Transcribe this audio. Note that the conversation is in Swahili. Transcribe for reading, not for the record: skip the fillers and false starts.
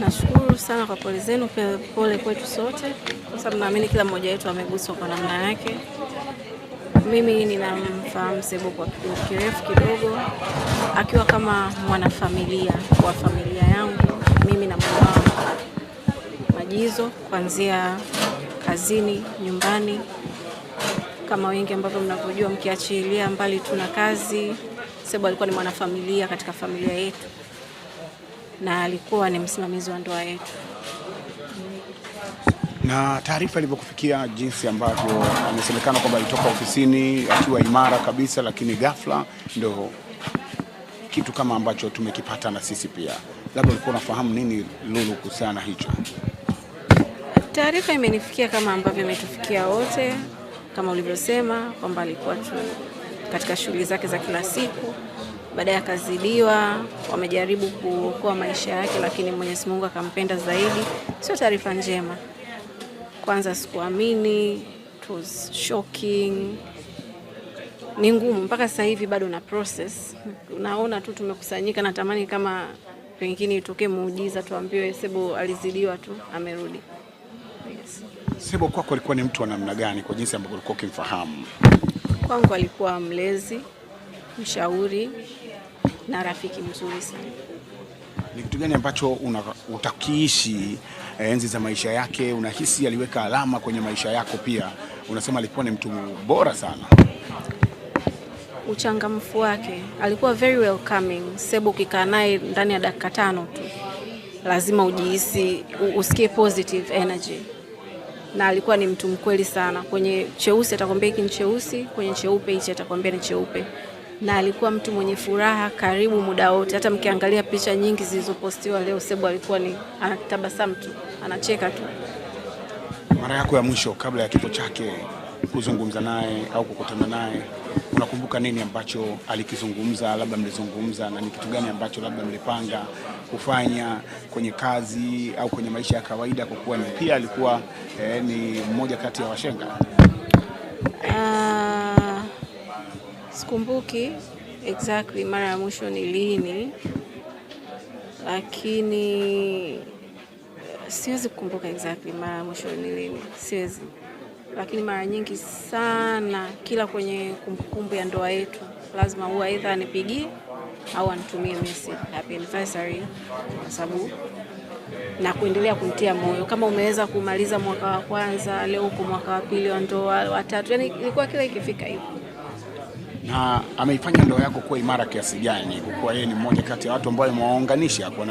Nashukuru sana kwa pole zenu, pia pole kwetu sote, kwa sababu naamini kila mmoja wetu ameguswa kwa namna yake. Mimi ninamfahamu Sebo kwa kipindi kirefu kidogo, akiwa kama mwanafamilia wa familia yangu, mimi na mama Majizo, kuanzia kazini, nyumbani. Kama wengi ambavyo mnavyojua, mkiachilia mbali tuna kazi, Sebo alikuwa ni mwanafamilia katika familia yetu, na alikuwa ni msimamizi wa ndoa yetu. Na taarifa ilivyokufikia, jinsi ambavyo amesemekana kwamba alitoka ofisini akiwa imara kabisa, lakini ghafla ndio kitu kama ambacho tumekipata na sisi pia, labda ulikuwa unafahamu nini Lulu kuhusiana na hicho? Taarifa imenifikia kama ambavyo imetufikia wote, kama ulivyosema kwamba alikuwa tu katika shughuli zake za kila siku, baadaye akazidiwa, wamejaribu kuokoa maisha yake, lakini Mwenyezi Mungu akampenda zaidi. Sio taarifa njema. Kwanza sikuamini, it was shocking. Ni ngumu mpaka sasa hivi bado na process. Unaona tu tumekusanyika, natamani kama pengine itokee muujiza tuambiwe Sebo alizidiwa tu amerudi. Yes. Sebo kwako alikuwa ni mtu wa namna gani kwa jinsi ambavyo ulikuwa ukimfahamu? Kwangu alikuwa mlezi, mshauri na rafiki mzuri sana. Ni kitu gani ambacho utakiishi enzi za maisha yake, unahisi aliweka alama kwenye maisha yako pia? Unasema alikuwa ni mtu bora sana. Uchangamfu wake, alikuwa very welcoming. Sebo ukikaa naye ndani ya dakika 5 tu lazima ujihisi, usikie positive energy. Na alikuwa ni mtu mkweli sana. Kwenye cheusi atakwambia hiki ni cheusi, kwenye cheupe hichi atakwambia ni cheupe. Na alikuwa mtu mwenye furaha karibu muda wote. Hata mkiangalia picha nyingi zilizopostiwa leo, Sebo alikuwa ni anatabasamu tu, anacheka tu. Mara yako ya mwisho kabla ya kifo chake kuzungumza naye au kukutana naye, unakumbuka nini ambacho alikizungumza? Labda mlizungumza na ni kitu gani ambacho labda mlipanga kufanya kwenye kazi au kwenye maisha ya kawaida, kwa kuwa pia alikuwa ni mmoja kati ya washenga? Sikumbuki exactly mara ya mwisho ni lini, lakini siwezi kukumbuka exactly mara ya mwisho ni lini, siwezi. Lakini mara nyingi sana, kila kwenye kumbukumbu ya ndoa yetu lazima huwa aidha anipigie au anitumie message happy anniversary, kwa sababu na kuendelea kunitia moyo. Kama umeweza kumaliza mwaka wa kwanza, leo uko mwaka wa pili wa ndoa, wa tatu, yani ilikuwa kila ikifika hivyo. Na ameifanya ndoa yako kuwa imara kiasi gani, kwa kuwa yeye ni mmoja kati ya watu ambao wamewaunganisha kwa